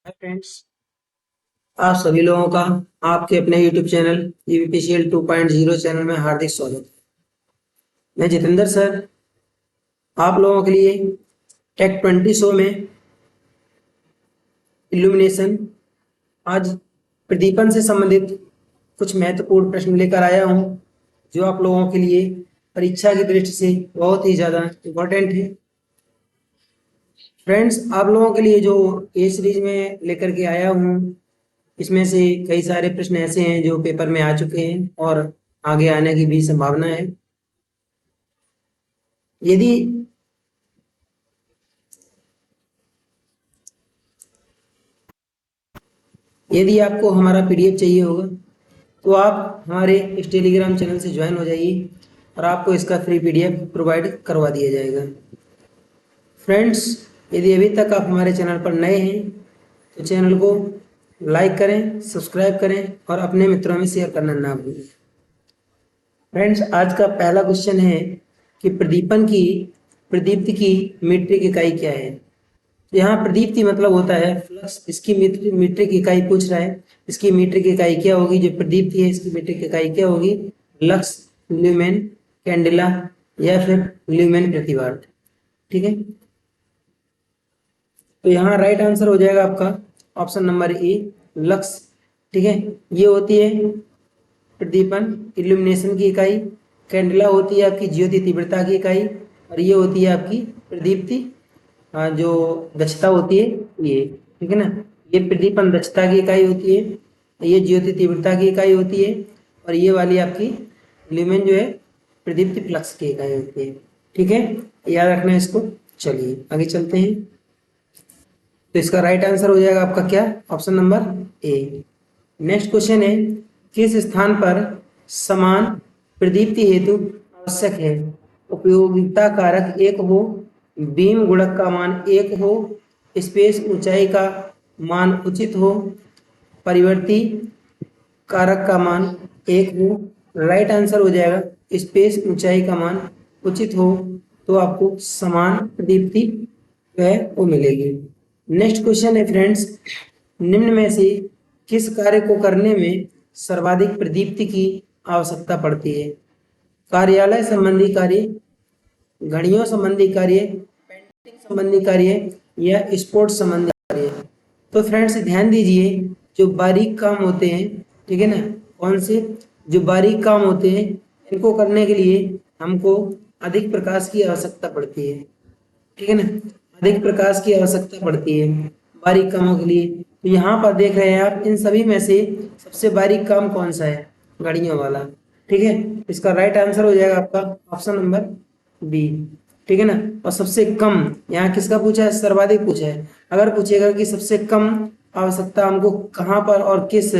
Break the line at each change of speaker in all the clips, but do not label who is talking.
Hi friends, आप सभी लोगों का आपके अपने YouTube चैनल यूपीसीएल 2.0 चैनल में हार्दिक स्वागत है। मैं जितेंद्र सर आप लोगों के लिए टेक 20 शो में इल्यूमिनेशन आज प्रदीपन से संबंधित कुछ महत्वपूर्ण प्रश्न लेकर आया हूं, जो आप लोगों के लिए परीक्षा की दृष्टि से बहुत ही ज़्यादा इम्पोर्टेंट है। फ्रेंड्स, आप लोगों के लिए जो ए सीरीज में लेकर के आया हूँ, इसमें से कई सारे प्रश्न ऐसे हैं जो पेपर में आ चुके हैं और आगे आने की भी संभावना है। यदि यदि आपको हमारा पीडीएफ चाहिए होगा तो आप हमारे इस टेलीग्राम चैनल से ज्वाइन हो जाइए और आपको इसका फ्री पीडीएफ प्रोवाइड करवा दिया जाएगा। फ्रेंड्स, यदि अभी तक आप हमारे चैनल पर नए हैं तो चैनल को लाइक करें, सब्सक्राइब करें और अपने मित्रों में शेयर करना ना भूलें। फ्रेंड्स, आज का पहला क्वेश्चन है कि प्रदीप्ति की मीट्रिक इकाई क्या है। यहाँ प्रदीप्ति मतलब होता है फ्लक्स। इसकी मीट्रिक इकाई पूछ रहा है, इसकी मीट्रिक इकाई क्या होगी। जो प्रदीप्ति है इसकी मीट्रिक इकाई क्या होगी, लक्स, ल्यूमेन, कैंडेला या फिर ल्यूमेन प्रति वाट। ठीक है, तो यहाँ राइट आंसर हो जाएगा आपका ऑप्शन नंबर ए, लक्स। ठीक है, ये होती है प्रदीपन इल्यूमिनेशन की इकाई, कैंडेला होती है आपकी ज्योति तीव्रता की इकाई और ये होती है आपकी प्रदीप्ति जो दक्षता होती है ये। ठीक है ना, ये प्रदीपन दक्षता की इकाई होती है, ये ज्योति तीव्रता की इकाई होती है और ये वाली आपकी ल्यूमेन जो है प्रदीप्ति फ्लक्स की इकाई होती है। ठीक है, याद रखना है इसको। चलिए आगे चलते हैं। तो इसका राइट आंसर हो जाएगा आपका क्या, option number A. Next question है, किस स्थान पर समान प्रदीप्ति हेतु आवश्यक है उपयोगिता कारक 1 हो, बीम गुणक का मान 1 हो, स्पेस ऊंचाई का मान उचित हो, परिवर्ती कारक का मान 1 हो। राइट आंसर हो जाएगा स्पेस ऊंचाई का मान उचित हो, तो आपको समान प्रदीप्ति जो है वो मिलेगी। नेक्स्ट क्वेश्चन है फ्रेंड्स, निम्न में से किस कार्य को करने में सर्वाधिक प्रदीप्ति की आवश्यकता पड़ती है। कार्यालय संबंधी कार्य, घड़ियों संबंधी कार्य, पेंटिंग संबंधी कार्य या स्पोर्ट्स संबंधी कार्य। तो फ्रेंड्स ध्यान दीजिए, जो बारीक काम होते हैं, ठीक है ना, कौन से जो बारीक काम होते हैं इनको करने के लिए हमको अधिक प्रकाश की आवश्यकता पड़ती है। ठीक है ना, अधिक प्रकाश की आवश्यकता पड़ती है बारीक कामों के लिए। तो यहाँ पर देख रहे हैं आप, इन सभी में से सबसे बारीक काम कौन सा है, घड़ियों वाला। ठीक है, इसका राइट आंसर हो जाएगा आपका ऑप्शन नंबर बी। ठीक है ना, और सबसे कम यहाँ किसका पूछा है, सर्वाधिक पूछा है। अगर पूछेगा कि सबसे कम आवश्यकता हमको कहाँ पर और किस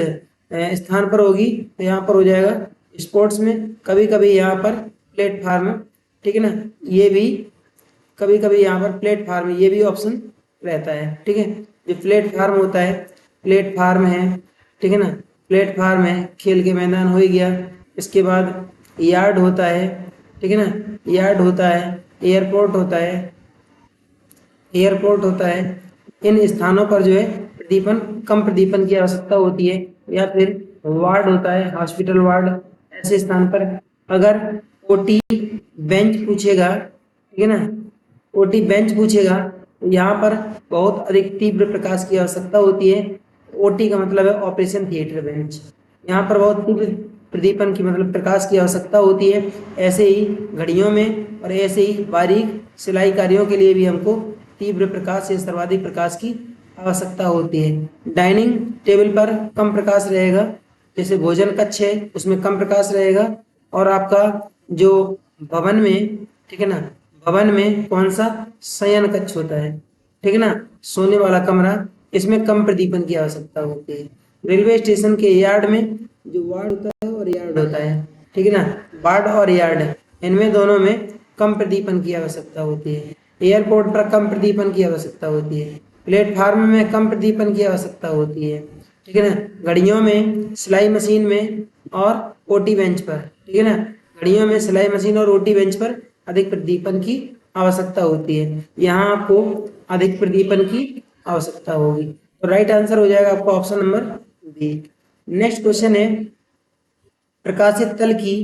स्थान पर होगी, तो यहाँ पर हो जाएगा स्पोर्ट्स में, कभी कभी यहाँ पर प्लेटफार्म। ठीक है ना, ये भी कभी कभी यहाँ पर प्लेटफार्म, ये भी ऑप्शन रहता है। ठीक है, जो प्लेटफार्म होता है, प्लेटफार्म है, ठीक है ना, प्लेटफार्म है, खेल के मैदान हो ही गया। इसके बाद यार्ड होता है, ठीक है ना, यार्ड होता है, एयरपोर्ट होता है, एयरपोर्ट होता है। इन स्थानों पर जो है प्रदीपन, कम प्रदीपन की आवश्यकता होती है। या फिर वार्ड होता है, हॉस्पिटल वार्ड, ऐसे स्थान पर। अगर ओटी बेंच पूछेगा, ठीक है ना, ओटी बेंच पूछेगा तो यहाँ पर बहुत अधिक तीव्र प्रकाश की आवश्यकता होती है। ओटी का मतलब है ऑपरेशन थिएटर बेंच। यहाँ पर बहुत तीव्र प्रदीपन की मतलब प्रकाश की आवश्यकता होती है। ऐसे ही घड़ियों में और ऐसे ही बारीक सिलाई कार्यों के लिए भी हमको तीव्र प्रकाश या सर्वाधिक प्रकाश की आवश्यकता होती है। डाइनिंग टेबल पर कम प्रकाश रहेगा, जैसे भोजन कक्ष है उसमें कम प्रकाश रहेगा। और आपका जो भवन में, ठीक है ना, भवन में कौन सा, शयन कक्ष होता है, ठीक है ना, सोने वाला कमरा, इसमें कम प्रदीपन की आवश्यकता होती है। रेलवे स्टेशन के यार्ड में जो वार्ड होता है और यार्ड होता है, ठीक है ना, वार्ड और यार्ड, इनमें दोनों में कम प्रदीपन की आवश्यकता होती है। एयरपोर्ट पर कम प्रदीपन की आवश्यकता होती है, प्लेटफार्म में कम प्रदीपन की आवश्यकता होती है, ठीक है ना, घड़ियों में, सिलाई मशीन में और ओटी बेंच पर, ठीक है ना, घड़ियों में, सिलाई मशीन और ओटी बेंच पर अधिक प्रदीपन की आवश्यकता होती है। यहाँ आपको अधिक प्रदीपन की आवश्यकता होगी। तो राइट आंसर हो जाएगा आपका option number B. Next question है, प्रकाशित तल की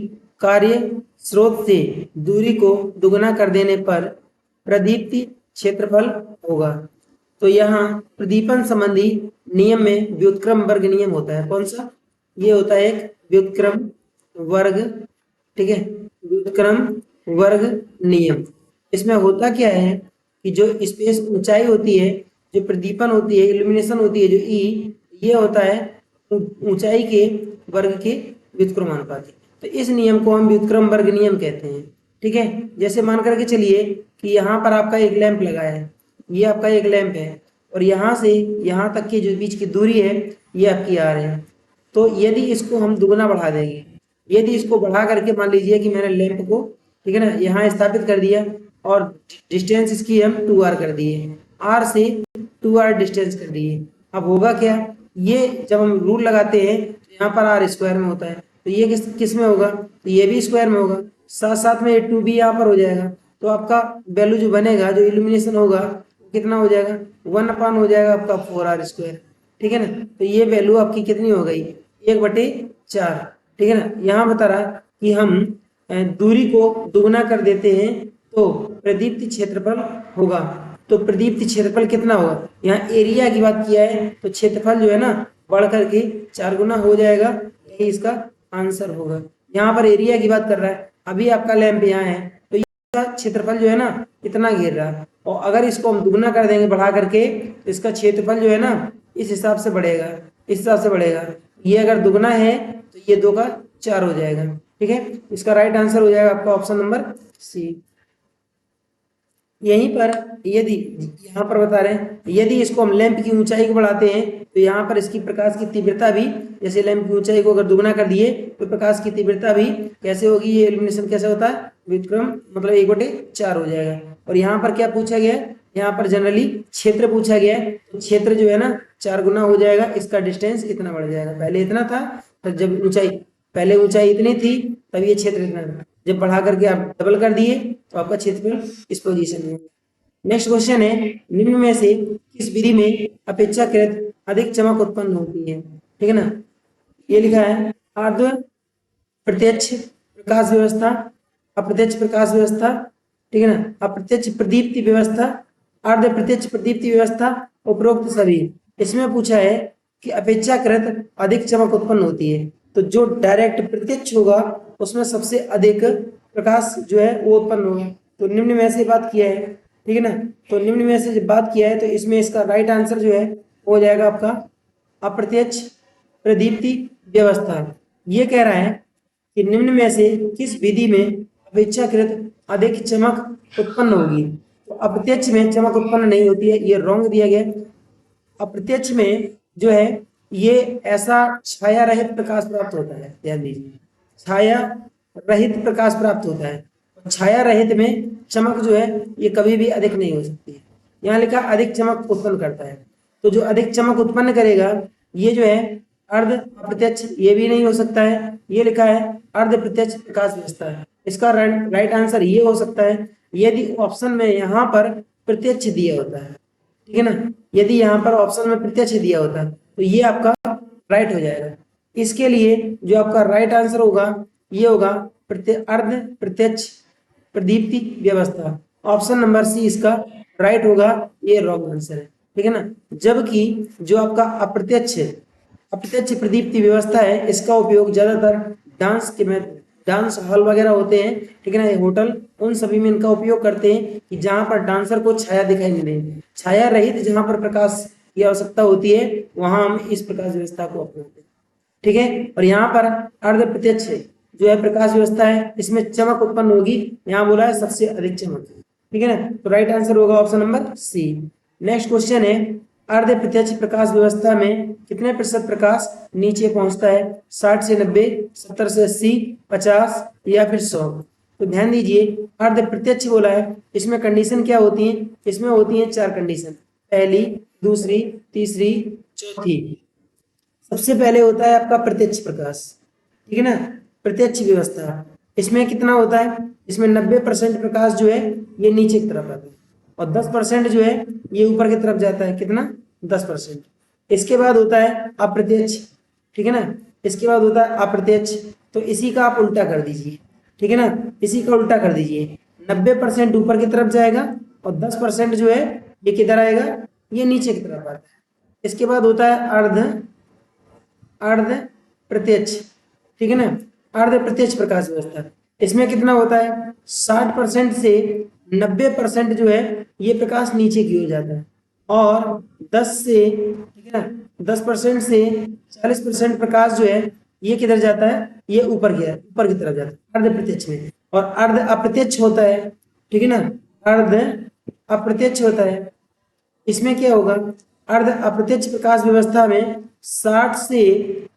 कार्य स्रोत से दूरी को दुगना कर देने पर प्रदीप्ति क्षेत्रफल होगा। तो यहाँ प्रदीपन संबंधी नियम में व्युत्क्रम वर्ग नियम होता है। कौन सा? ये होता है एक व्युत्क्रम वर्ग, ठीक है, व्युत्क्रम वर्ग नियम। इसमें होता क्या है कि जो स्पेस ऊंचाई होती है, जो प्रदीपन होती है, इल्यूमिनेशन होती है, जो ई, ये होता है ऊंचाई के वर्ग के व्युत्क्रमानुपाती। तो इस नियम को हम व्युत्क्रम वर्ग नियम कहते हैं, ठीक है। जैसे मान करके चलिए कि यहाँ पर आपका एक लैंप लगा है, ये आपका एक लैंप है, और यहाँ से यहाँ तक की जो बीच की दूरी है ये आपकी आर है। तो यदि इसको हम दुगना बढ़ा देंगे, यदि इसको बढ़ा करके मान लीजिए कि मैंने लैंप को, ठीक है ना, यहाँ स्थापित कर दिया और डिस्टेंस इसकी हम 2r कर दिए, r से 2r डिस्टेंस कर दिए। अब होगा क्या, ये जब हम रूल लगाते हैं तो यहाँ पर r स्क्वायर में होता है, तो ये किस में होगा, तो ये भी स्क्वायर में होगा, साथ साथ में ये 2 भी यहाँ पर हो जाएगा। तो आपका वैल्यू जो बनेगा, जो इल्यूमिनेशन होगा, कितना हो जाएगा, 1 हो जाएगा आपका 4r स्क्वायर, ठीक है ना। तो ये वैल्यू आपकी कितनी हो गई, 1/4, ठीक है ना। यहाँ बता रहा कि हम दूरी को दुगना कर देते हैं तो प्रदीप्ति क्षेत्रफल होगा। तो प्रदीप्ति क्षेत्रफल कितना होगा, यहाँ एरिया की बात किया है तो क्षेत्रफल जो है ना बढ़ करके 4 गुना हो जाएगा, यही इसका आंसर होगा। यहाँ पर एरिया की बात कर रहा है, अभी आपका लैंप यहाँ है तो इसका क्षेत्रफल जो है ना इतना घेर रहा है, और अगर इसको हम दुगना कर देंगे बढ़ा करके तो इसका क्षेत्रफल जो है ना इस हिसाब से बढ़ेगा, इस हिसाब से बढ़ेगा। ये अगर दुगना है तो ये 2 का 4 हो जाएगा, ठीक है। इसका राइट आंसर हो जाएगा आपका ऑप्शन नंबर सी। यहीं पर यदि यहाँ पर बता रहे हैं, यदि इसको हम लैंप की ऊंचाई को बढ़ाते हैं तो यहाँ पर इसकी प्रकाश की तीव्रता भी, जैसे लैंप की ऊंचाई को अगर दुगना कर दिए तो प्रकाश की तीव्रता भी कैसे होगी, ये इल्यूमिनेशन कैसे होता है, व्युत्क्रम मतलब 1/4 हो जाएगा। और यहाँ पर क्या पूछा गया है, यहाँ पर जनरली क्षेत्र पूछा गया है, तो क्षेत्र जो है ना 4 गुना हो जाएगा, इसका डिस्टेंस इतना बढ़ जाएगा। पहले इतना था, तो जब ऊंचाई, पहले ऊंचाई इतनी थी तब ये क्षेत्र इतना था, जब बढ़ा करके आप डबल कर दिए तो आपका क्षेत्रफल इस पोजीशन में। नेक्स्ट क्वेश्चन है, निम्न में से किस विधि में अपेक्षाकृत अधिक चमक उत्पन्न होती है, ठीक है ना। ये लिखा है अर्ध प्रत्यक्ष प्रकाश व्यवस्था, अप्रत्यक्ष प्रकाश व्यवस्था, ठीक है ना, अप्रत्यक्ष प्रदीप्ति व्यवस्था, अर्ध प्रत्यक्ष प्रदीप्ति व्यवस्था, उपरोक्त सभी। इसमें पूछा है कि अपेक्षाकृत अधिक चमक उत्पन्न होती है, तो जो डायरेक्ट प्रत्यक्ष होगा उसमें सबसे अधिक प्रकाश जो है वो उत्पन्न होगा। तो निम्न में से बात किया है, ठीक है ना, तो निम्न में से जब बात किया है तो इसमें इसका राइट आंसर जो है हो जाएगा आपका अप्रत्यक्ष प्रदीप्ति व्यवस्था। ये कह रहा है कि निम्न में से किस विधि में अपेक्षाकृत अधिक चमक उत्पन्न होगी। तो अप्रत्यक्ष में चमक उत्पन्न नहीं होती है, ये रॉन्ग दिया गया। अप्रत्यक्ष में जो है ये ऐसा छाया रहित प्रकाश प्राप्त होता है, ध्यान दीजिए, छाया रहित प्रकाश प्राप्त होता है। छाया रहित में चमक जो है ये कभी भी अधिक नहीं हो सकती है। यहाँ लिखा अधिक चमक उत्पन्न करता है, तो जो अधिक चमक उत्पन्न करेगा ये जो है अर्ध अप्रत्यक्ष, ये भी नहीं हो सकता है। ये लिखा है अर्ध प्रत्यक्ष प्रकाश व्यवस्था है, इसका राइट आंसर ये हो सकता है यदि ऑप्शन में यहाँ पर प्रत्यक्ष दिया होता है, ठीक है ना, यदि यहाँ पर ऑप्शन में प्रत्यक्ष दिया होता है तो ये आपका राइट हो जाएगा। इसके लिए जो आपका राइट आंसर होगा ये होगा अर्ध प्रत्यक्ष प्रदीप्ति व्यवस्था, ऑप्शन नंबर सी इसका राइट होगा, ये रॉन्ग आंसर है, ठीक है ना। जबकि जो आपका अप्रत्यक्ष अप्रत्यक्ष प्रदीप्ति व्यवस्था है इसका उपयोग ज्यादातर डांस के में, डांस हॉल वगैरह होते हैं, ठीक है ना, होटल, उन सभी में इनका उपयोग करते हैं कि जहां पर डांसर को छाया दिखाई नहीं दे, छाया रहित जहां पर प्रकाश की आवश्यकता होती है वहां हम इस प्रकाश व्यवस्था को अपनाते हैं, ठीक है। और यहाँ पर अर्ध प्रत्यक्ष जो है प्रकाश व्यवस्था है इसमें चमक उत्पन्न होगी, यहाँ बोला है सबसे अधिक चमक, ठीक है ना, तो राइट आंसर होगा option number C. Next question है, अर्ध प्रत्यक्ष प्रकाश व्यवस्था में कितने प्रतिशत प्रकाश नीचे पहुंचता है, 60 से 90, 70 से 80, 50 या फिर 100। तो ध्यान दीजिए अर्ध प्रत्यक्ष बोला है, इसमें कंडीशन क्या होती है, इसमें होती है 4 कंडीशन, पहली, दूसरी, तीसरी, चौथी। सबसे पहले होता है आपका प्रत्यक्ष प्रकाश, ठीक है ना, प्रत्यक्ष व्यवस्था, इसमें कितना होता है, इसमें 90% प्रकाश जो है ये नीचे की तरफ आता है और 10% जो है ये ऊपर की तरफ जाता है, कितना, 10%। इसके बाद होता है अप्रत्यक्ष, ठीक है ना, इसके बाद होता है अप्रत्यक्ष। तो इसी का आप उल्टा कर दीजिए, ठीक है ना, इसी का उल्टा कर दीजिए। 90% ऊपर की तरफ जाएगा और 10% जो है ये किधर आएगा, ये नीचे की तरफ आता है। इसके बाद होता है अर्ध अर्ध प्रत्यक्ष, ठीक है ना, अर्ध प्रत्यक्ष प्रकाश व्यवस्था। इसमें कितना होता है, 60% से 90% जो है ये प्रकाश नीचे की ओर जाता है, और 10 से, ठीक है ना, 10% से 40% प्रकाश जो है ये किधर जाता है, ये ऊपर की तरफ जाता है अर्ध प्रत्यक्ष में। और अर्ध अप्रत्यक्ष होता है, ठीक है ना, अर्ध अप्रत्यक्ष होता है। इसमें क्या होगा, अर्ध अप्रत्यक्ष प्रकाश व्यवस्था में 60 से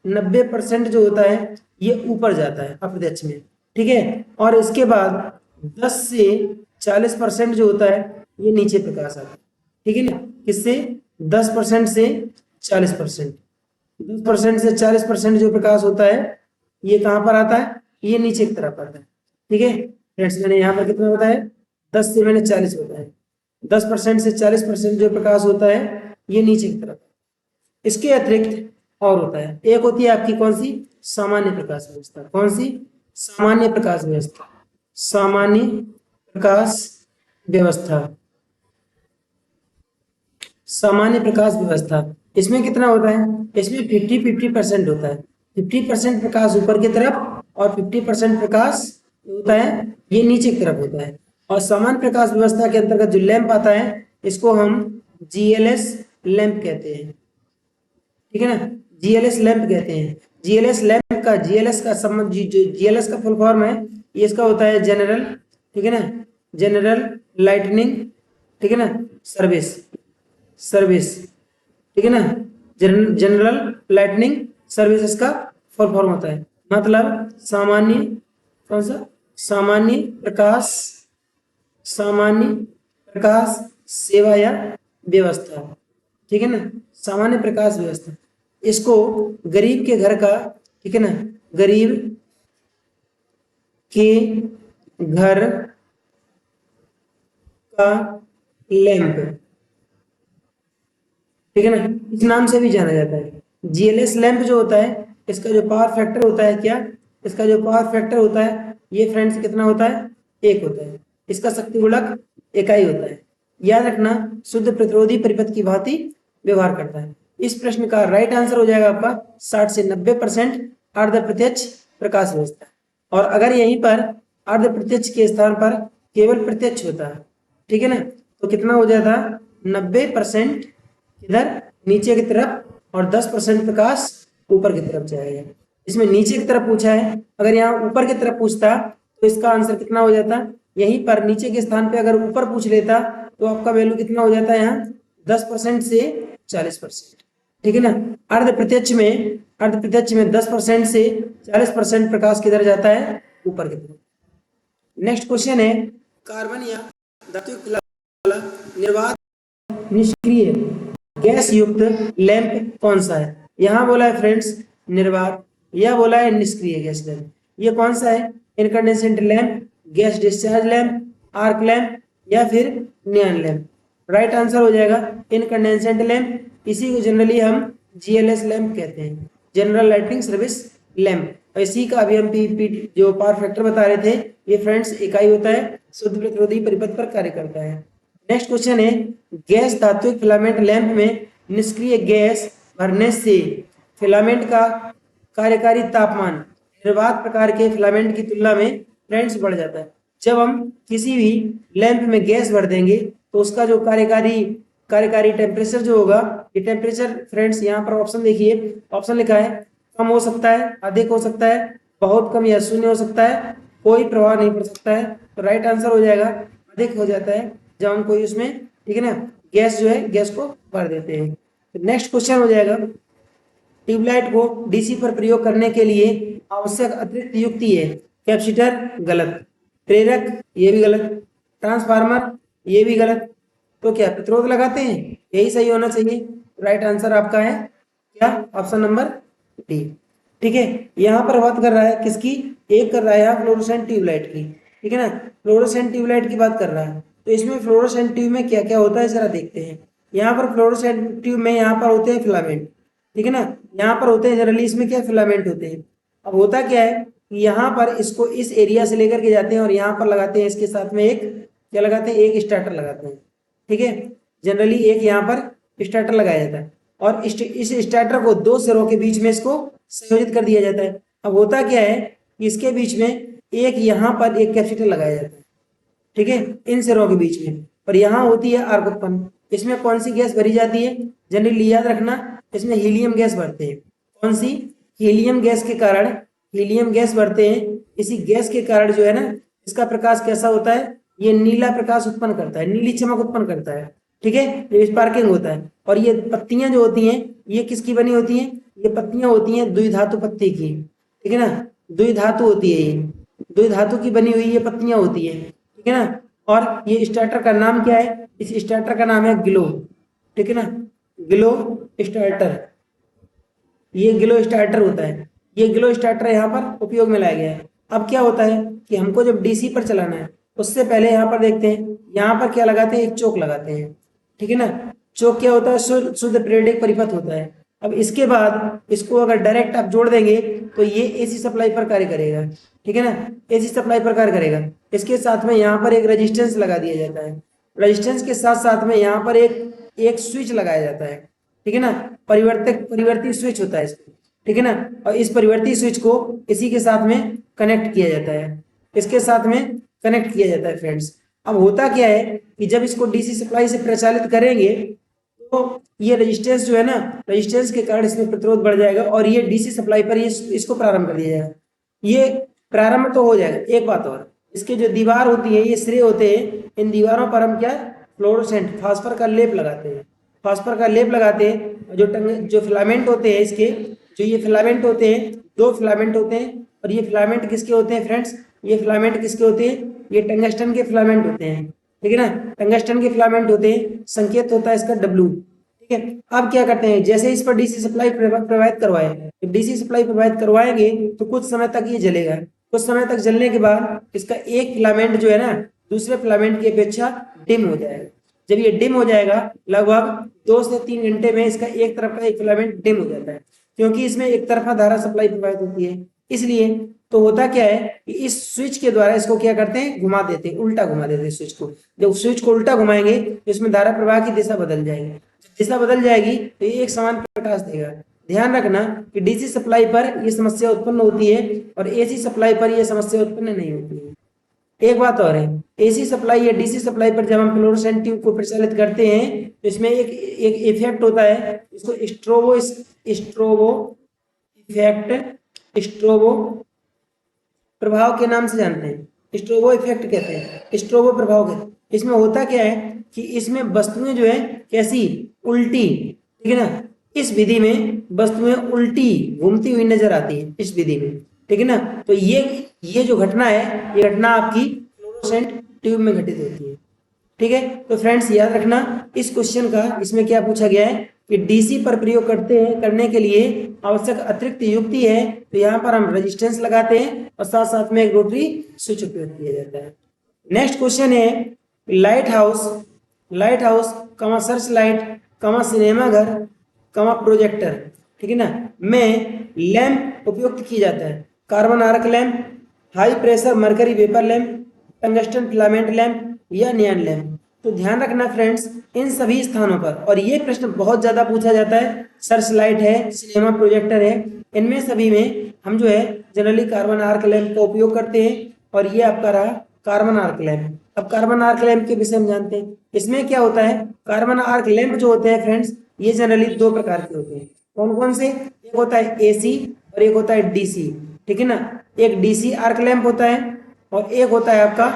90% जो होता है ये ऊपर जाता है अप्रत्यक्ष में, ठीक है। और इसके बाद 10 से 40% जो होता है ये नीचे प्रकाश आता है, ठीक है ना। किससे, 10% से 40%, 10% से 40% जो प्रकाश होता है ये कहाँ पर आता है, ये नीचे की तरफ आता है, ठीक है फ्रेंड्स। मैंने यहाँ पर कितना बताया, 10 से मैंने 40 बताया। 10% से 40% जो प्रकाश होता है ये नीचे की तरफ। इसके अतिरिक्त और होता है, एक होती है आपकी कौन सी, सामान्य प्रकाश व्यवस्था। कौन सी, सामान्य प्रकाश व्यवस्था, सामान्य प्रकाश व्यवस्था, सामान्य प्रकाश व्यवस्था। इसमें कितना होता है, इसमें 50-50% होता है। 50% प्रकाश ऊपर की तरफ और 50% प्रकाश होता है ये नीचे की तरफ होता है। और सामान्य प्रकाश व्यवस्था के अंतर्गत जो लैंप आता है इसको हम GLS लैंप कहते हैं, ठीक है ना, GLS लैंप कहते हैं। GLS लैंप का, GLS का संबंध, जो GLS का फुल फॉर्म है ये इसका होता है जनरल, ठीक है ना, जनरल लाइटनिंग, ठीक है ना, सर्विस, सर्विस, ठीक है ना, जनरल लाइटनिंग सर्विस इसका फुल फॉर्म होता है। मतलब सामान्य, कौन सा, सामान्य प्रकाश, सामान्य प्रकाश सेवा या व्यवस्था, ठीक है ना, सामान्य प्रकाश व्यवस्था। इसको गरीब के घर का, ठीक है ना, गरीब के घर का लैंप, ठीक है ना, इस नाम से भी जाना जाता है। GLS लैंप जो होता है इसका जो पावर फैक्टर होता है, क्या, इसका जो पावर फैक्टर होता है ये फ्रेंड्स कितना होता है, 1 होता है। इसका शक्ति गुणक इकाई होता है। याद रखना, शुद्ध प्रतिरोधी परिपथ की भांति व्यवहार करता है। इस प्रश्न का राइट आंसर हो जाएगा आपका 60 से 90% अर्ध प्रत्यक्ष प्रकाश व्यवस्था। और अगर यहीं पर अर्ध प्रत्यक्ष के स्थान पर केवल प्रत्यक्ष होता है, ठीक है ना, तो कितना हो जाता, 90% इधर नीचे की तरफ और 10% प्रकाश ऊपर की तरफ जाएगा। इसमें नीचे की तरफ पूछा है, अगर यहाँ ऊपर की तरफ पूछता तो इसका आंसर कितना हो जाता, यहीं पर नीचे के स्थान पे अगर ऊपर पूछ लेता तो आपका वैल्यू कितना हो जाता है, यहाँ 10% से 40%, ठीक है ना। अर्ध प्रत्यक्ष में, अर्ध प्रत्यक्ष में 10% से 40% प्रकाश किधर जाता है, ऊपर की तरफ। नेक्स्ट क्वेश्चन है, कार्बन या धातु निर्वात निष्क्रिय गैस युक्त लैंप कौन सा है। यहां बोला है फ्रेंड्स निर्वात, यह बोला है निष्क्रिय गैस लैंप। ये कौन सा है, incandescent lamp, gas discharge lamp, arc lamp या फिर नियॉन लैंप। राइट आंसर हो जाएगा इनकंडेंसेंट लैंप। इसी को जनरली हम GLS लैंप कहते हैं, जनरल लाइटिंग सर्विस लैंप। इसी का अभी हम जो पावर फैक्टर बता रहे थे ये फ्रेंड्स इकाई होता है, शुद्ध प्रतिरोधी परिपथ पर कार्य करता है। नेक्स्ट क्वेश्चन है, गैस धात्विक फिलामेंट लैंप में निष्क्रिय गैस भरने से फिलामेंट का कार्यकारी तापमान निर्वात प्रकार के फिलामेंट की तुलना में फ्रेंड्स बढ़ जाता है। जब हम किसी भी लैंप में गैस भर देंगे तो उसका जो कार्यकारी टेम्परेचर जो होगा, ये टेम्परेचर फ्रेंड्स यहाँ पर ऑप्शन देखिए, ऑप्शन लिखा है कम हो सकता है, अधिक हो सकता है, बहुत कम या शून्य हो सकता है, कोई प्रभाव नहीं पड़ सकता है। तो राइट आंसर हो जाएगा अधिक हो जाता है जब हम कोई उसमें, ठीक है ना, गैस जो है गैस को भर देते हैं। तो नेक्स्ट क्वेश्चन हो जाएगा, ट्यूबलाइट को DC पर प्रयोग करने के लिए आवश्यक अतिरिक्त युक्ति है। कैपेसिटर गलत, प्रेरक ये भी गलत, ट्रांसफार्मर ये भी गलत, तो क्या प्रतिरोध लगाते हैं, यही सही होना चाहिए। राइट आंसर आपका है क्या, ऑप्शन नंबर डी, ठीक है। यहाँ पर बात कर रहा है किसकी, एक कर रहा है यहाँ फ्लोरोसेंट ट्यूबलाइट की, ठीक है ना, फ्लोरोसेंट ट्यूबलाइट की बात कर रहा है। तो इसमें फ्लोरोसेंट ट्यूब में क्या क्या होता है जरा देखते हैं। यहाँ पर फ्लोरोसेंट ट्यूब में यहाँ पर होते हैं फिलामेंट, ठीक है ना, यहाँ पर होते हैं जनरली, इसमें क्या फिलामेंट होते हैं। अब होता क्या है कि यहाँ पर इसको इस एरिया से लेकर के जाते हैं और यहाँ पर लगाते हैं, इसके साथ में एक क्या लगाते हैं, एक स्टार्टर लगाते हैं, ठीक है। जनरली एक यहाँ पर स्टार्टर लगाया जाता है और इस स्टार्टर को दो सिरों के बीच में इसको संयोजित कर दिया जाता है। अब होता क्या है कि इसके बीच में एक यहाँ पर एक कैपेसिटर लगाया जाता है, ठीक है, इन सिरों के बीच में, और यहाँ होती है आर्क उत्पन्न। इसमें कौन सी गैस भरी जाती है, जनरली याद रखना, इसमें हीलियम गैस भरते हैं। कौन सी, हीलियम गैस के कारण, हीलियम गैस भरते हैं। इसी गैस के कारण जो है ना, इसका प्रकाश कैसा होता है, ये नीला प्रकाश उत्पन्न करता है, नीली चमक उत्पन्न करता है, ठीक है, ये स्पार्किंग होता है। और ये पत्तियां जो होती हैं, ये किसकी बनी होती हैं, ये पत्तियां होती हैं द्विधातु पत्ती की, ठीक है ना, द्विधातु होती है, ये द्विधातु की बनी हुई ये पत्तियां होती है, ठीक है ना। और ये स्टार्टर का नाम क्या है, इस स्टार्टर का नाम है ग्लो, ठीक है ना, ग्लो स्टार्टर, ये ग्लो स्टार्टर होता है। ये ग्लो स्टार्टर यहाँ पर उपयोग में लाया गया है। अब क्या होता है कि हमको जब डीसी पर चलाना है, उससे पहले यहाँ पर देखते हैं, यहाँ पर क्या लगाते हैं, एक चोक लगाते हैं, ठीक है ना। चोक क्या होता है, शुद्ध पीरियडिक परिपथ होता है। अब इसके बाद इसको अगर डायरेक्ट आप जोड़ देंगे तो ये एसी सप्लाई पर कार्य करेगा, ठीक है ना, एसी सप्लाई पर कार्य करेगा। इसके साथ में यहाँ पर एक रेजिस्टेंस लगा दिया जाता है, रेजिस्टेंस के साथ साथ में यहाँ पर एक स्विच लगाया जाता है, ठीक है ना, परिवर्ती स्विच होता है इसमें, ठीक है ना। और इस परिवर्ती स्विच को इसी के साथ में कनेक्ट किया जाता है, इसके साथ में कनेक्ट किया जाता है फ्रेंड्स। अब होता क्या है कि जब इसको डीसी सप्लाई से प्रचालित करेंगे तो ये रेजिस्टेंस जो है ना, रेजिस्टेंस के कारण इसमें प्रतिरोध बढ़ जाएगा और ये डीसी सप्लाई पर ये इसको प्रारंभ कर दिया जाएगा। ये प्रारंभ तो हो जाएगा। एक बात और, इसके जो दीवार होती है, ये सिरे होते हैं, इन दीवारों पर हम क्या, फ्लोरोसेंट फास्फर का लेप लगाते हैं, फास्फर का लेप लगाते हैं। जो फिलामेंट होते हैं इसके, जो ये फिलामेंट होते हैं, दो फिलामेंट होते हैं, और ये फिलामेंट किसके होते हैं फ्रेंड्स, ये फिलामेंट किसके होते हैं, ये टंगस्टन के फिलामेंट होते हैं, ठीक है ना, टंगस्टन के फिलामेंट होते हैं, संकेत होता है इसका डब्ल्यू, ठीक है। अब क्या करते हैं, जैसे इस पर डीसी सप्लाई प्रवाहित करवाए, जब डीसी सप्लाई प्रवाहित करवाएंगे तो कुछ समय तक ये जलेगा, कुछ समय तक जलने के बाद इसका एक फिलामेंट जो है ना, दूसरे फिलामेंट की अपेक्षा डिम हो जाएगा। जब ये डिम हो जाएगा, लगभग 2 से 3 घंटे में इसका एक तरफ का एक फिलामेंट डिम हो जाता है, क्योंकि इसमें एक तरफा धारा सप्लाई प्रवाहित होती है। इसलिए तो होता क्या है कि इस स्विच के द्वारा इसको क्या करते हैं, घुमा देते हैं, उल्टा घुमा देते हैं स्विच को। जब स्विच को उल्टा घुमाएंगे तो इसमें धारा प्रवाह की दिशा बदल जाएगी, दिशा बदल जाएगी तो ये एक समान प्रकाश देगा। ध्यान रखना कि डीसी सप्लाई पर यह समस्या उत्पन्न होती है और एसी सप्लाई पर यह समस्या उत्पन्न नहीं होती है। एक बात और है, एसी सप्लाई या डीसी सप्लाई पर जब हम फ्लोरोसेंट ट्यूब को प्रचालित करते हैं तो इसमें एक इफेक्ट होता है, इसको स्ट्रोबो इफेक्ट, स्ट्रोबो प्रभाव के नाम से जानते हैं, स्ट्रोबो इफेक्ट कहते हैं, स्ट्रोबो प्रभाव कहते हैं। इसमें होता क्या है कि इसमें वस्तुएं जो है कैसी, उल्टी, ठीक है ना, इस विधि में वस्तुएं उल्टी घूमती हुई नजर आती है इस विधि में, ठीक है ना। तो ये जो घटना है, ये घटना आपकी फ्लोरोसेंट ट्यूब में घटित होती है, ठीक है। तो फ्रेंड्स याद रखना इस क्वेश्चन का, इसमें क्या पूछा गया है कि डीसी पर प्रयोग करने के लिए आवश्यक अतिरिक्त युक्ति है, तो यहाँ पर हम रेजिस्टेंस लगाते हैं और साथ साथ में एक रोटरी स्विच उपयोग किया जाता है। नेक्स्ट क्वेश्चन है लाइट हाउस कमा सर्च लाइट कमा सिनेमा घर कमा प्रोजेक्टर, ठीक है ना, में लैंप उपयुक्त की जाता है। Carbon arc lamp, high pressure mercury vapour lamp, tungsten filament lamp या नियॉन लैंप। तो ध्यान रखना फ्रेंड्स इन सभी स्थानों पर, और ये प्रश्न बहुत ज्यादा पूछा जाता है, सर्च लाइट है, सिनेमा प्रोजेक्टर है, इनमें सभी में हम जो है जनरली कार्बन आर्क लैंप का उपयोग करते हैं। और ये आपका रहा कार्बन आर्क लैंप। अब कार्बन आर्क लैंप के विषय में जानते हैं, इसमें क्या होता है, कार्बन आर्क लैंप जो होते हैं फ्रेंड्स, ये जनरली दो प्रकार के होते हैं। कौन कौन से, एक होता है एसी और एक होता है डीसी, ठीक है ना। एक डीसी आर्क लैंप होता है और एक होता है आपका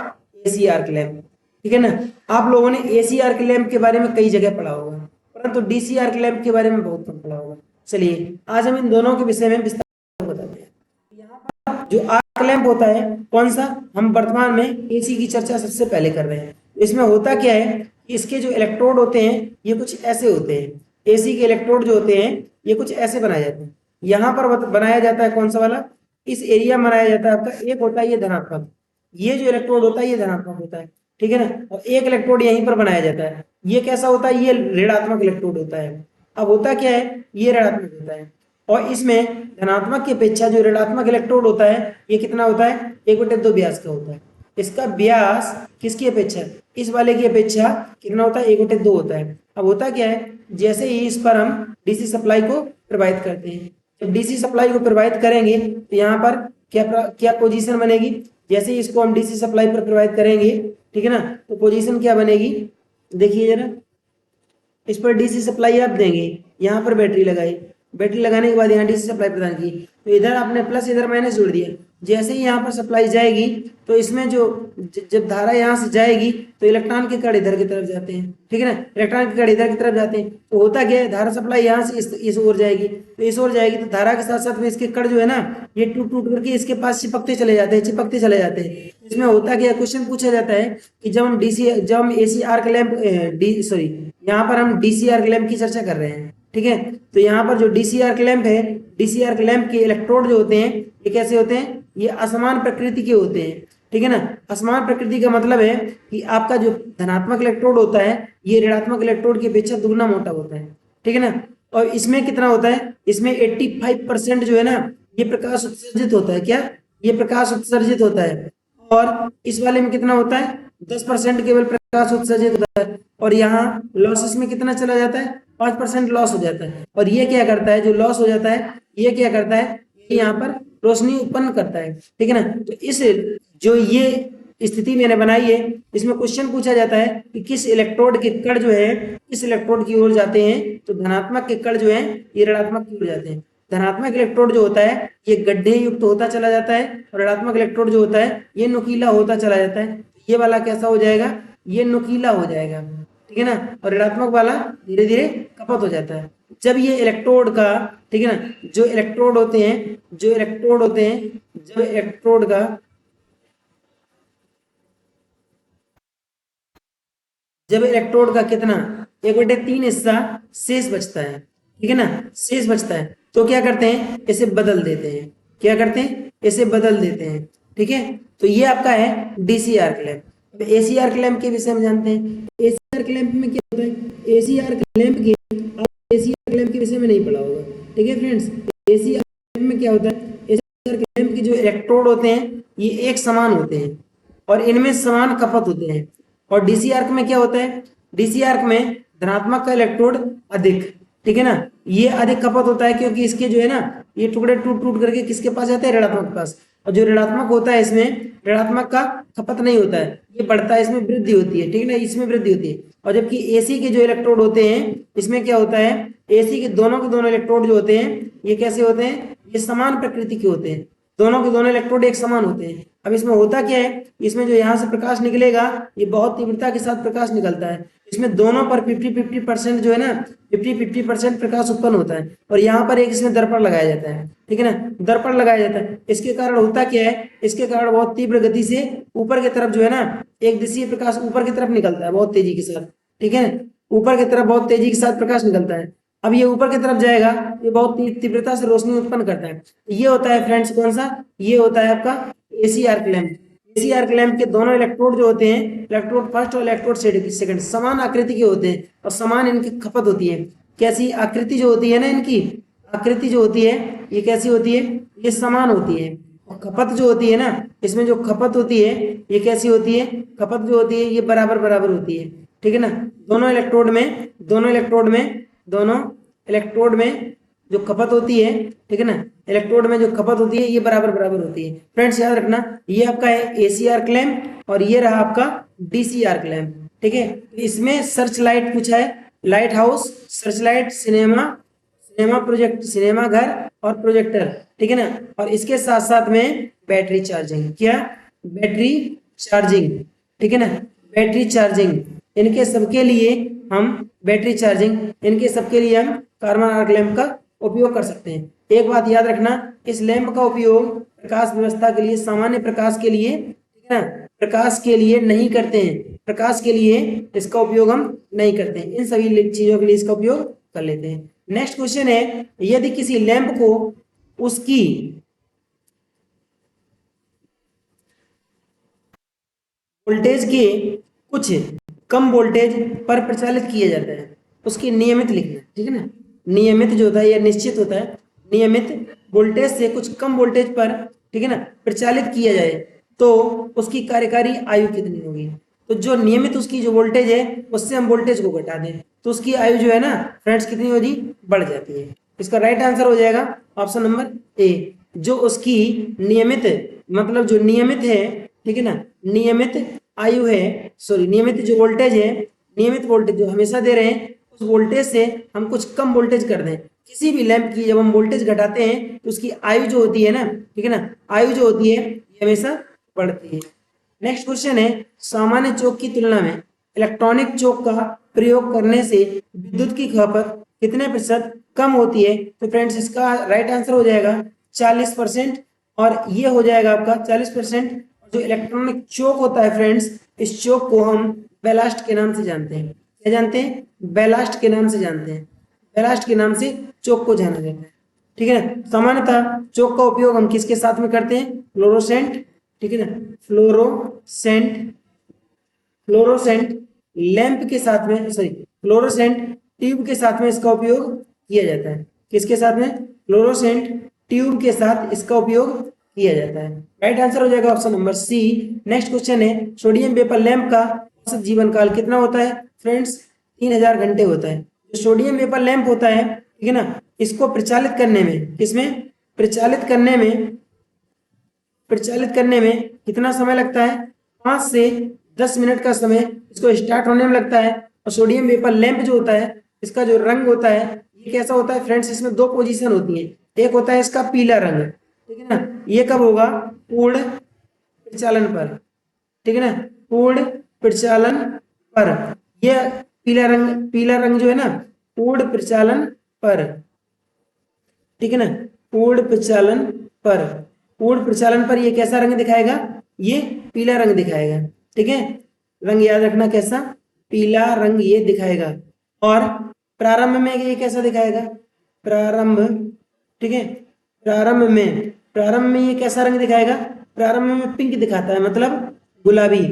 एसी आर्क लैंप, ठीक है ना। आप लोगों ने एसी आर्क लैंप के बारे में कई जगह पढ़ा होगा, परंतु डीसी आर्क लैंप के बारे में बहुत कम पढ़ा होगा। चलिए आज हम इन दोनों के विषय में विस्तार बताते हैं। यहाँ पर जो आर्क लैंप होता है कौन सा, हम वर्तमान में एसी की चर्चा सबसे पहले कर रहे हैं। इसमें होता क्या है कि इसके जो इलेक्ट्रोड होते हैं ये कुछ ऐसे होते हैं, एसी के इलेक्ट्रोड जो होते हैं ये कुछ ऐसे बनाए जाते हैं। यहाँ पर बनाया जाता है कौन सा वाला, इस एरिया में बनाया जाता है आपका, एक होता है ये धनात्मक, ये जो इलेक्ट्रोड होता है ये धनात्मक होता है, ठीक है ना, और एक इलेक्ट्रोड यहीं पर बनाया जाता है। ये कैसा होता है, ये ऋणात्मक इलेक्ट्रोड होता है। अब होता क्या है, ये ऋणात्मक होता है, और इसमें धनात्मक की अपेक्षा जो ऋणात्मक इलेक्ट्रोड होता है ये कितना होता है, 1/2 व्यास का होता है। इसका व्यास किसकी अपेक्षा, इस वाले की अपेक्षा कितना होता है, 1/2 होता है। अब होता क्या है, जैसे ही इस पर हम डीसी सप्लाई को प्रवाहित करते हैं, जब डीसी सप्लाई को प्रवाहित करेंगे तो यहाँ पर क्या पोजीशन बनेगी, जैसे ही इसको हम डीसी सप्लाई पर प्रवाहित करेंगे, ठीक है ना, तो पोजीशन क्या बनेगी, देखिए जरा, इस पर डीसी सप्लाई आप देंगे, यहाँ पर बैटरी लगाई, बैटरी लगाने के बाद यहाँ डीसी सप्लाई प्रदान की, तो इधर आपने प्लस इधर माइनस जोड़ दिया। जैसे ही यहाँ पर सप्लाई जाएगी तो इसमें जो जब धारा यहाँ से जाएगी तो इलेक्ट्रॉन के कण इधर की तरफ जाते हैं, ठीक है ना, इलेक्ट्रॉन के कण इधर की तरफ जाते हैं, तो होता क्या है, धारा सप्लाई यहाँ से इस ओर जाएगी, तो इस ओर जाएगी तो धारा के साथ साथ में इसके कण जो है ना, ये टूट टूट करके इसके पास चिपकते चले जाते हैं, चिपकते चले जाते हैं। इसमें होता क्या, क्वेश्चन पूछा जाता है कि जब हम एसी आर्क लैंप सॉरी, यहाँ पर हम डीसी आर्क लैंप की चर्चा कर रहे हैं, ठीक है, तो यहाँ पर जो डीसी आर्क लैंप है, डीसी आर्क लैंप के इलेक्ट्रोड जो होते हैं ये कैसे होते हैं, ये असमान प्रकृति के होते हैं, ठीक है ना। असमान प्रकृति का मतलब है कि आपका जो धनात्मक इलेक्ट्रोड होता है ये ऋणात्मक इलेक्ट्रोड की अपेक्षा दुगना मोटा होता है, ठीक है ना। और इसमें कितना होता है, इसमें 85% जो है ना ये प्रकाश उत्सर्जित होता है, क्या, ये प्रकाश उत्सर्जित होता है, और इस वाले में कितना होता है, 10% केवल प्रकाश उत्सर्जित होता है, और यहाँ लॉसेस में कितना चला जाता है, 5% लॉस हो जाता है। और ये क्या करता है, जो लॉस हो जाता है ये क्या करता है, ये यहाँ पर रोशनी उत्पन्न करता है, ठीक है ना। तो इस जो ये स्थिति मैंने बनाई है, इसमें क्वेश्चन पूछा जाता है कि किस इलेक्ट्रोड के कण जो है किस इलेक्ट्रोड की ओर जाते हैं, तो धनात्मक के कण जो है ये ऋणात्मक की ओर जाते हैं। धनात्मक इलेक्ट्रोड जो होता है ये गड्ढे युक्त होता चला जाता है, और ऋणात्मक इलेक्ट्रोड जो होता है ये नुकीला होता चला जाता है। ये वाला कैसा हो जाएगा, ये नुकीला हो जाएगा, ठीक है ना, और ऋणात्मक वाला धीरे धीरे कपत हो जाता है। जब ये इलेक्ट्रोड का, ठीक है ना, जो इलेक्ट्रोड होते हैं जब इलेक्ट्रोड का कितना 1/3 हिस्सा शेष बचता है, ठीक है ना, शेष बचता है, तो क्या करते हैं, इसे बदल देते हैं, क्या करते हैं, इसे बदल देते हैं, ठीक है। तो ये आपका है डीसी आर्क लैंप। अब एसी आर्क लैंप के विषय में जानते हैं। एसी आर्क लैंप में क्या होता है, एसी आर्क लैंप की एसी आर्क लैंप के विषय में नहीं पढ़ा होगा, ठीक है फ्रेंड्स। एसी आर्क लैंप में क्या होता है, एसी आर्क लैंप के जो इलेक्ट्रोड होते हैं ये एक समान होते हैं और इनमें समान खपत होते हैं। और डीसी आर्क में क्या होता है, डीसी आर्क में धनात्मक का इलेक्ट्रोड अधिक, ठीक है ना, ये अधिक खपत होता है क्योंकि इसके जो है ना ये टुकड़े टूट टूट करके किसके पास जाते हैं, ऋणात्मक के पास। और जो ऋणात्मक होता है इसमें ऋणात्मक का खपत नहीं होता है, ये बढ़ता है, इसमें वृद्धि होती है, ठीक है ना, इसमें वृद्धि होती है। और जबकि एसी के जो इलेक्ट्रोड होते हैं इसमें क्या होता है, एसी के दोनों इलेक्ट्रोड जो होते हैं ये कैसे होते हैं, ये समान प्रकृति के होते हैं, दोनों के दोनों इलेक्ट्रोड एक समान होते हैं। अब इसमें होता क्या है, इसमें जो यहाँ से प्रकाश निकलेगा ये बहुत तीव्रता के साथ प्रकाश निकलता है, इसमें दोनों पर 50-50% जो है ना 50-50% प्रकाश उत्पन्न होता है। और यहाँ पर एक इसमें दर्पण लगाया जाता है, ठीक है ना, दर्पण लगाया जाता है। इसके कारण होता क्या है, इसके कारण बहुत तीव्र गति से ऊपर की तरफ जो है ना एक दिशीय प्रकाश ऊपर की तरफ निकलता है बहुत तेजी के साथ, ठीक है, ऊपर की तरफ बहुत तेजी के साथ प्रकाश निकलता है। अब ये ऊपर की तरफ जाएगा, ये बहुत तीव्रता से रोशनी उत्पन्न करता है। ये होता है फ्रेंड्स कौन सा, ये होता है आपका AC arc lamp. AC arc lamp के दोनों इलेक्ट्रोड जो होते हैं, इलेक्ट्रोड फर्स्ट और इलेक्ट्रोड सेकंड, समान आकृति के होते हैं और समान इनकी खपत होती है। कैसी आकृति जो होती है ना, इनकी आकृति जो होती है ये कैसी होती है, ये समान होती है। और खपत जो होती है ना, इसमें जो खपत होती है ये कैसी होती है, खपत जो होती है ये बराबर बराबर होती है, ठीक है ना। दोनों इलेक्ट्रोड में जो खपत होती है, ठीक है ना, इलेक्ट्रोड में जो खपत होती है ये बराबर बराबर होती है। फ्रेंड्स याद रखना, ये आपका है एसी आर्क लैंप और ये रहा आपका डीसी आर्क लैंप, ठीक है। इसमें सर्च लाइट पूछा है, light house, search light, cinema project, cinema घर और प्रोजेक्टर, ठीक है ना। और इसके साथ साथ में बैटरी चार्जिंग, क्या, बैटरी चार्जिंग, ठीक है ना, बैटरी चार्जिंग, इनके सबके लिए हम कार्बन आर्क लैंप का उपयोग कर सकते हैं। एक बात याद रखना, इस लैंप का उपयोग प्रकाश व्यवस्था के लिए, सामान्य प्रकाश के लिए, ठीक है ना, प्रकाश के लिए नहीं करते हैं, प्रकाश के लिए इसका उपयोग हम नहीं करते हैं, इन सभी चीजों के लिए इसका उपयोग कर लेते हैं। नेक्स्ट क्वेश्चन है, यदि किसी लैंप को उसकी वोल्टेज के कुछ कम वोल्टेज पर प्रचालित किया जाता है, उसकी नियमित लिखना है, ठीक है ना। नियमित जो होता है यह निश्चित होता है, नियमित वोल्टेज से कुछ कम वोल्टेज पर, ठीक है ना, प्रचालित किया जाए तो उसकी कार्यकारी आयु कितनी होगी। तो जो नियमित उसकी जो वोल्टेज है उससे हम वोल्टेज को घटा दें तो उसकी आयु जो है ना फ्रेंड्स कितनी होगी, बढ़ जाती है। इसका राइट आंसर हो जाएगा ऑप्शन नंबर ए। जो उसकी नियमित मतलब जो नियमित है, ठीक है ना, नियमित आयु है, सॉरी नियमित जो वोल्टेज है, नियमित वोल्टेज जो हमेशा दे रहे हैं उस वोल्टेज से हम कुछ कम वोल्टेज कर दें। किसी भी लैंप की जब हम वोल्टेज घटाते हैं तो उसकी आयु जो होती है ना, ठीक है ना, आयु जो होती है ये हमेशा बढ़ती है। नेक्स्ट क्वेश्चन है, सामान्य चौक की तुलना में इलेक्ट्रॉनिक चौक का प्रयोग करने से विद्युत की खपत कितने प्रतिशत कम होती है। तो फ्रेंड्स इसका राइट आंसर हो जाएगा 40%, और ये हो जाएगा आपका 40%। जो इलेक्ट्रॉनिक चौक होता है फ्रेंड्स, इस चौक को हम बैलास्ट के नाम से जानते हैं। क्या जानते हैं? बैलास्ट के नाम से जानते हैं। बैलास्ट के नाम से चौक को जाना जाता है, ठीक है ना। सामान्यतः चौक का उपयोग हम किसके साथ में करते हैं? फ्लोरोसेंट, ठीक है ना, फ्लोरोसेंट, फ्लोरोसेंट लैंप के साथ में, सॉरी फ्लोरोसेंट ट्यूब के साथ में इसका उपयोग किया जाता है। किसके साथ में? फ्लोरोसेंट ट्यूब के साथ इसका उपयोग किया जाता है। राइट आंसर हो जाएगा option number C. Next question है, सोडियम वेपर लैंप का औसत जीवन काल कितना होता है? फ्रेंड्स 3000 घंटे होता है। जो सोडियम वेपर लैंप होता है, ठीक है ना, इसको प्रचालित करने में, किसमें प्रचालित करने में, प्रचालित करने में कितना समय लगता है? 5 से 10 मिनट का समय इसको स्टार्ट होने में लगता है। और सोडियम वेपर लैंप जो होता है इसका जो रंग होता है ये कैसा होता है फ्रेंड्स? इसमें दो पोजीशन होती है, एक होता है इसका पीला रंग, ठीक है ना, ये कब होगा? पूर्ण प्रचालन पर, ठीक है ना, पूर्ण प्रचालन पर यह पीला रंग, पीला रंग जो है ना पूर्ण प्रचालन पर, ठीक है ना, पूर्ण प्रचालन पर, पूर्ण प्रचालन पर ये कैसा रंग दिखाएगा? ये पीला रंग दिखाएगा, ठीक है। रंग याद रखना कैसा? पीला रंग ये दिखाएगा। और प्रारंभ में ये कैसा दिखाएगा? प्रारंभ, ठीक है, प्रारंभ में, प्रारंभ में ये कैसा रंग दिखाएगा? प्रारंभ में पिंक दिखाता है, मतलब गुलाबी,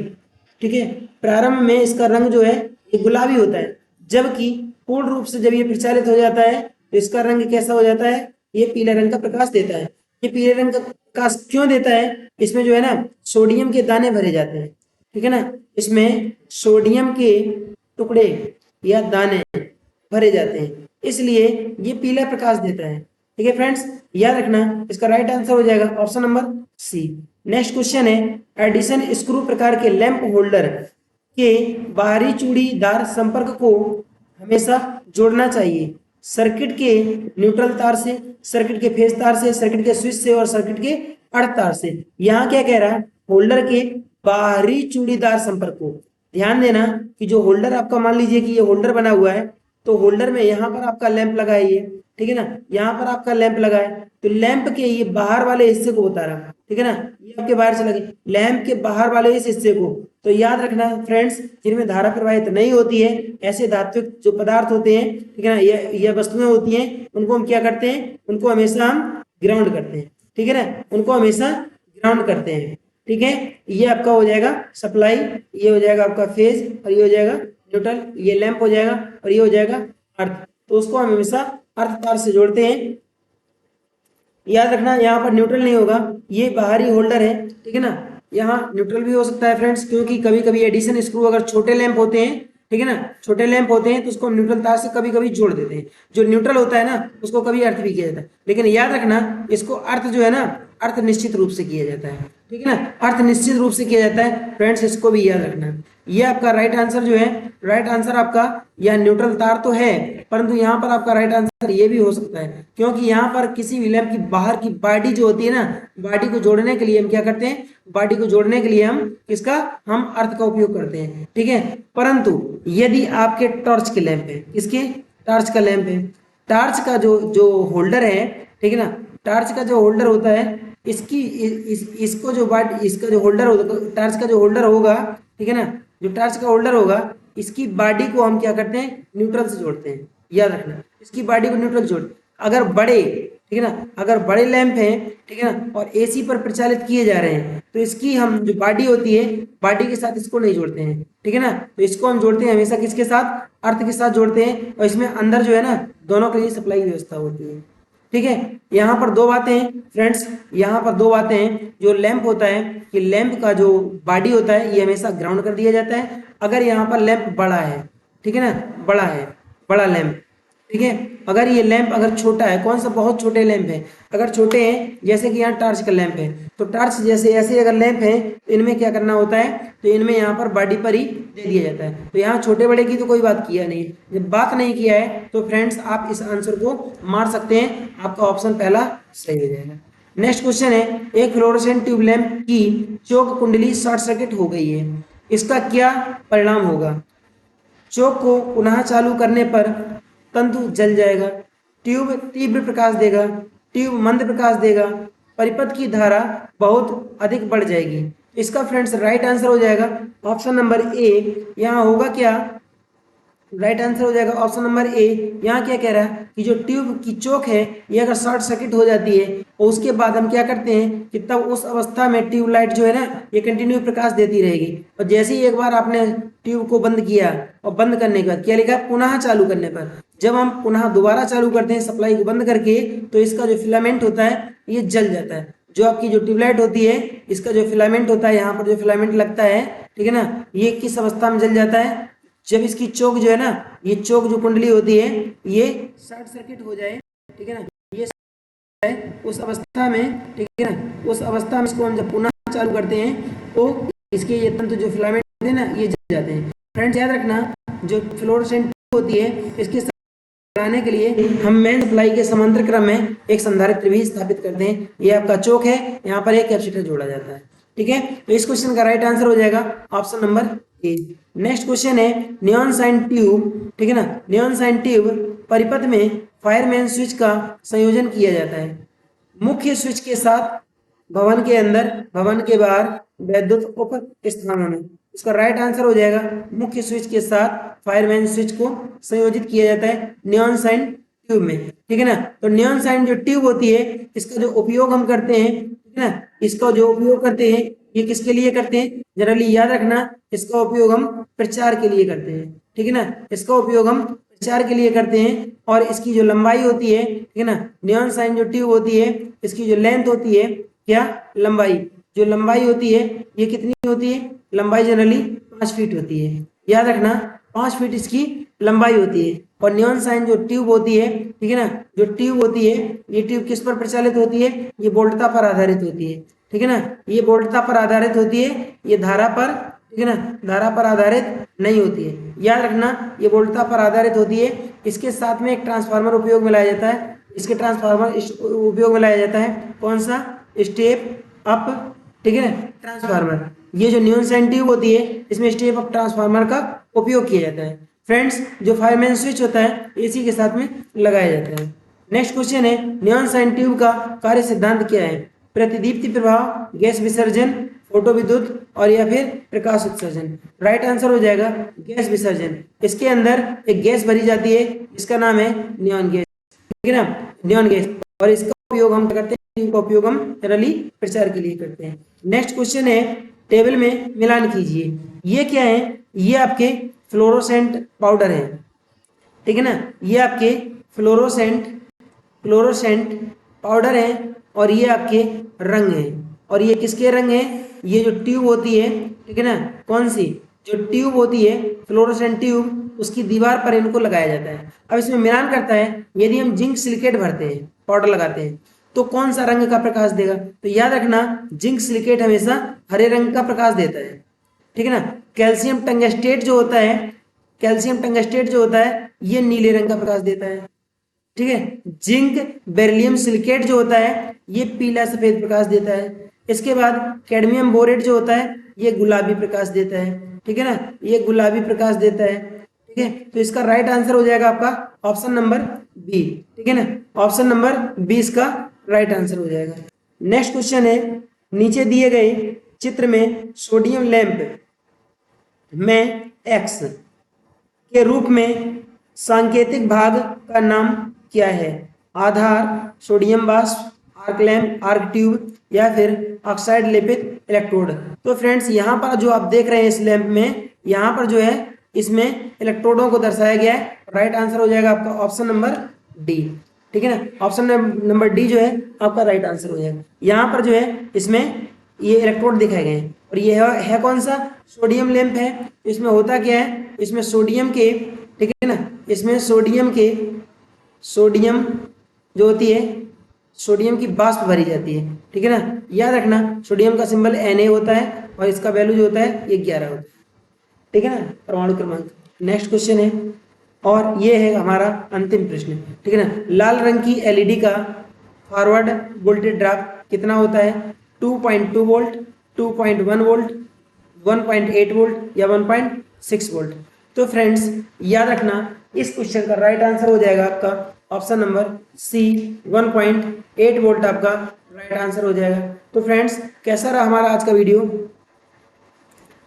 ठीक है। प्रारंभ में इसका रंग जो है ये गुलाबी होता है, जबकि पूर्ण रूप से जब ये प्रचालित हो जाता है तो इसका रंग कैसा हो जाता है? ये पीले रंग का प्रकाश देता है। ये पीले रंग का प्रकाश क्यों देता है? इसमें जो है ना सोडियम के दाने भरे जाते हैं, ठीक है ना, इसमें सोडियम के टुकड़े या दाने भरे जाते हैं, इसलिए ये पीला प्रकाश देता है, ठीक है फ्रेंड्स, याद रखना। इसका राइट आंसर हो जाएगा option number C. Next question है, एडिशन स्क्रू प्रकार के लैंप होल्डर के बाहरी चूड़ीदार संपर्क को हमेशा जोड़ना चाहिए सर्किट के न्यूट्रल तार से, सर्किट के फेज तार से, सर्किट के स्विच से और सर्किट के अर्थ तार से। यहाँ क्या कह रहा है? होल्डर के बाहरी चूड़ीदार संपर्क को। ध्यान देना कि जो होल्डर आपका, मान लीजिए कि ये होल्डर बना हुआ है, तो होल्डर में यहाँ पर आपका लैंप लगा है ये, ठीक है ना, यहाँ पर आपका लैंप लगा है, तो लैंप के ये बाहर वाले हिस्से को बता रहा, ठीक है ना, ये आपके बाहर से लगे लैंप के बाहर वाले इस हिस्से को। तो याद रखना फ्रेंड्स, जिनमें धारा प्रवाहित नहीं होती है, ऐसे धात्विक जो पदार्थ होते हैं, ठीक है ना, ये वस्तुएं होती हैं, उनको हम क्या करते हैं? उनको हमेशा हम ग्राउंड करते हैं, ठीक है ना, उनको हमेशा ग्राउंड करते हैं, ठीक है। ये आपका हो जाएगा सप्लाई, ये हो जाएगा आपका फेज, और ये हो जाएगा न्यूट्रल, ये लैंप हो जाएगा, और ये हो जाएगा अर्थ। तो उसको हम हमेशा अर्थ तार से जोड़ते हैं। याद रखना यहाँ पर न्यूट्रल नहीं होगा, ये बाहरी होल्डर है, ठीक है ना, यहाँ न्यूट्रल भी हो सकता है फ्रेंड्स, क्योंकि कभी कभी एडिशन स्क्रू अगर छोटे लैंप होते हैं, ठीक है ना, छोटे लैंप होते हैं तो उसको हम न्यूट्रल तार से कभी कभी जोड़ देते हैं। जो न्यूट्रल होता है ना उसको कभी अर्थ भी किया जाता है, लेकिन याद रखना इसको अर्थ जो है ना अर्थ निश्चित रूप से किया जाता है, ठीक है ना, अर्थ निश्चित रूप से किया जाता है फ्रेंड्स, इसको भी याद रखना। ये आपका राइट आंसर जो है, राइट आंसर आपका यह न्यूट्रल तार तो है, परंतु यहाँ पर आपका राइट आंसर ये भी हो सकता है, क्योंकि यहाँ पर किसी भी लैंप की बाहर की बॉडी जो होती है ना, बॉडी को जोड़ने के लिए हम क्या करते हैं? बॉडी को जोड़ने के लिए हम किसका? हम अर्थ का उपयोग करते हैं, ठीक है। परंतु यदि आपके टॉर्च के लैंप है, किसके? टार्च का लैंप है, टार्च का जो होल्डर है, ठीक है ना, टार्च का जो होल्डर होता है, इसकी इसको जो बॉडी, इसका जो होल्डर होगा, टार्च का जो होल्डर होगा, ठीक है ना, जो टार्च का होल्डर होगा, इसकी बॉडी को हम क्या करते हैं? न्यूट्रल से जोड़ते हैं। याद रखना, इसकी बॉडी को न्यूट्रल जोड़, अगर बड़े, ठीक है ना। अगर बड़े लैंप हैं, ठीक है ना, और एसी पर प्रचालित किए जा रहे हैं, तो इसकी हम जो बॉडी होती है, बॉडी के साथ इसको नहीं जोड़ते हैं, ठीक है ना। तो इसको हम जोड़ते हैं हमेशा किसके साथ, अर्थ के साथ जोड़ते हैं, और इसमें अंदर जो है ना दोनों के लिए सप्लाई व्यवस्था होती है, ठीक है। यहाँ पर दो बातें हैं फ्रेंड्स, यहाँ पर दो बातें हैं। जो लैंप होता है कि लैंप का जो बॉडी होता है ये हमेशा ग्राउंड कर दिया जाता है अगर यहाँ पर लैंप बड़ा है, ठीक है ना, बड़ा है, बड़ा लैंप, ठीक है। अगर ये लैंप अगर छोटा है, कौन सा, बहुत छोटे लैंप है, अगर छोटे हैं जैसे कि यहाँ टॉर्च का लैंप है, तो टॉर्च जैसे ऐसे अगर लैंप है तो इनमें क्या करना होता है, तो इनमें यहाँ पर बॉडी पर ही दे दिया जाता है। तो यहाँ छोटे बड़े की तो कोई बात किया नहीं, जब बात नहीं किया है तो फ्रेंड्स आप इस आंसर को मार सकते हैं, आपका ऑप्शन पहला सही हो जाएगा। नेक्स्ट क्वेश्चन है, एक फ्लोरोसेंट ट्यूब लैंप की चोक कुंडली शॉर्ट सर्किट हो गई है, इसका क्या परिणाम होगा। चोक को पुनः चालू करने पर तंतु जल जाएगा, ट्यूब तीव्र प्रकाश देगा, ट्यूब मंद प्रकाश देगा, परिपथ की धारा बहुत अधिक बढ़ जाएगी। इसका फ्रेंड्स राइट आंसर हो जाएगा ऑप्शन नंबर ए। यहाँ होगा क्या, राइट आंसर हो जाएगा ऑप्शन नंबर ए। यहाँ क्या कह रहा है कि जो ट्यूब की चोक है ये अगर शॉर्ट सर्किट हो जाती है और उसके बाद हम क्या करते हैं कि तब उस अवस्था में ट्यूबलाइट जो है ना ये कंटिन्यू प्रकाश देती रहेगी, और जैसे ही एक बार आपने ट्यूब को बंद किया और बंद करने के बाद क्या लिखा है, पुनः चालू करने पर, जब हम पुनः दोबारा चालू करते हैं सप्लाई को बंद करके, तो इसका जो फिलामेंट होता है ये जल जाता है। जो आपकी जो ट्यूबलाइट होती है इसका जो फिलामेंट होता है, यहाँ पर जो फिलामेंट लगता है, ठीक है ना, ये किस अवस्था में जल जाता है, जब इसकी चोक जो है ना, ये चोक जो कुंडली होती है ये शॉर्ट सर्किट हो जाए, ठीक है ना, ये है उस अवस्था में, ठीक है ना, उस अवस्था में इसको हम जब पुनः चालू करते हैं तो इसके ये तंतु जो फिलामेंट होते हैं ना ये जल जाते हैं। फ्रेंड्स याद रखना, जो फ्लोरोसेंट होती है इसके बढ़ाने के लिए हम मेन सप्लाई के समांतर क्रम में एक संधारित्र भी स्थापित करते हैं। ये आपका चोक है, यहाँ पर एक कैपेसिटर जोड़ा जाता है, ठीक है। तो इस क्वेश्चन का राइट आंसर हो जाएगा option number A. Next question है नियॉन साइन ट्यूब, ठीक है ना, नियॉन साइन ट्यूब परिपथ में फायरमैन स्विच का संयोजन किया जाता है, मुख्य स्विच के साथ भवन के अंदर, भवन के बाहर, वैद्युत उप स्थानों में। इसका राइट आंसर हो जाएगा मुख्य स्विच के साथ फायरमैन स्विच को संयोजित किया जाता है नियॉन साइन ट्यूब में, ठीक है ना। तो नियॉन साइन जो ट्यूब होती है इसका जो उपयोग हम करते हैं, ठीक है ना, इसका जो उपयोग करते हैं ये किसके लिए करते हैं, जनरली याद रखना, इसका उपयोग हम प्रचार के लिए करते हैं, ठीक है ना, इसका उपयोग हम प्रचार के लिए करते हैं। और इसकी जो लंबाई होती है, ठीक है ना, नियॉन साइन जो ट्यूब होती है इसकी जो लेंथ होती है, क्या लंबाई, जो लंबाई होती है ये कितनी होती है, लंबाई जनरली 5 फीट होती है, याद रखना 5 फीट इसकी लंबाई होती है। और नियॉन साइन जो ट्यूब होती है, ठीक है ना, जो ट्यूब होती है ये ट्यूब किस पर प्रचालित होती है, ये वोल्टता पर आधारित होती है, ठीक है ना, ये वोल्टता पर आधारित होती है, ये धारा पर, ठीक है ना, धारा पर आधारित नहीं होती है, याद रखना ये वोल्टता पर आधारित होती है। इसके साथ में एक ट्रांसफार्मर उपयोग में लाया जाता है, इसके ट्रांसफार्मर उपयोग में लाया जाता है, कौन सा, स्टेप अप, ठीक है ना, ट्रांसफार्मर। ये जो नियॉन साइन ट्यूब होती है इसमें स्टेप अप ट्रांसफार्मर का उपयोग किया जाता है। फ्रेंड्स जो फायरमैन स्विच होता है एसी के साथ में लगाया जाता है। नेक्स्ट क्वेश्चन है नियॉन साइन ट्यूब का कार्य सिद्धांत क्या है, प्रतिदीप्ति प्रभाव, गैस विसर्जन, फोटो विद्युत और या फिर प्रकाश उत्सर्जन। राइट आंसर हो जाएगा गैस विसर्जन। इसके अंदर एक गैस भरी जाती है जिसका नाम है नियॉन गैस, ठीक है ना, नियॉन गैस, और इसका उपयोग हम करते हैं, का उपयोग हम जनरली प्रचार के लिए करते हैं। नेक्स्ट क्वेश्चन है टेबल में मिलान कीजिए, ये क्या है, ये आपके फ्लोरोसेंट पाउडर है, ठीक है ना, ये आपके फ्लोरोसेंट फ्लोरोसेंट पाउडर है और ये आपके रंग है। और ये किसके रंग है, ये जो ट्यूब होती है, ठीक है ना, कौन सी, जो ट्यूब होती है फ्लोरोसेंट ट्यूब उसकी दीवार पर इनको लगाया जाता है। अब इसमें मिलान करता है, यदि हम जिंक सिलिकेट भरते हैं, पाउडर लगाते हैं, तो कौन सा रंग का प्रकाश देगा, तो याद रखना जिंक सिलिकेट हमेशा हरे रंग का प्रकाश देता है, ठीक है ना। कैल्शियम टंगस्टेट जो होता है, कैल्शियम टंगस्टेट जो होता है ये नीले रंग का प्रकाश देता है, ठीक है। जिंक बेरिलियम सिलिकेट जो होता है ये पीला सफेद प्रकाश देता है। इसके बाद कैडमियम बोरेट जो होता है ये गुलाबी प्रकाश देता है, ठीक है ना, ये गुलाबी प्रकाश देता है, ठीक है। तो इसका राइट आंसर हो जाएगा आपका ऑप्शन नंबर बी, ठीक है ना, ऑप्शन नंबर 20 का राइट आंसर हो जाएगा। नेक्स्ट क्वेश्चन है नीचे दिए गए चित्र में सोडियम लैंप में एक्स के रूप में सांकेतिक भाग का नाम क्या है। आधार, सोडियम वाष्प, आर्क लैंप, आर्क ट्यूब या फिर ऑक्साइड लेपित इलेक्ट्रोड। तो फ्रेंड्स यहाँ पर जो आप देख रहे हैं इस लैंप में, यहाँ पर जो है इसमें इलेक्ट्रोडों को दर्शाया गया है। राइट आंसर हो जाएगा आपका ऑप्शन नंबर डी। ठीक है ना, ऑप्शन नंबर डी जो है आपका राइट आंसर हो जाएगा। यहाँ पर जो है इसमें ये इलेक्ट्रोड दिखाए गए हैं और ये है कौन सा, सोडियम लैंप है। इसमें होता क्या है, इसमें सोडियम के, ठीक है ना, इसमें सोडियम जो होती है, सोडियम की वाष्प भरी जाती है। ठीक है ना, याद रखना सोडियम का सिंबल Na होता है और इसका वैल्यू जो होता है ये 11 होता है। ठीक है ना, परमाणु क्रमांक। नेक्स्ट क्वेश्चन है और ये है हमारा अंतिम प्रश्न। ठीक है ना, लाल रंग की एलईडी का फॉरवर्ड वोल्टेज ड्रॉप कितना होता है, 2.2 वोल्ट, 2.1 वोल्ट, 1.8 वोल्ट या 1.6 वोल्ट। तो फ्रेंड्स याद रखना इस क्वेश्चन का राइट आंसर हो जाएगा आपका ऑप्शन नंबर सी, 1.8 वोल्ट आपका राइट आंसर हो जाएगा। तो फ्रेंड्स कैसा रहा हमारा आज का वीडियो।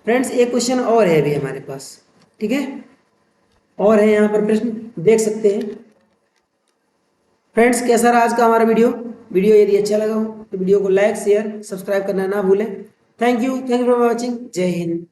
फ्रेंड्स एक क्वेश्चन और है अभी हमारे पास, ठीक है, और है यहाँ पर प्रश्न देख सकते हैं। फ्रेंड्स कैसा रहा आज का हमारा वीडियो यदि अच्छा लगा हो तो वीडियो को लाइक शेयर सब्सक्राइब करना ना भूलें। Thank you for watching. जय हिंद।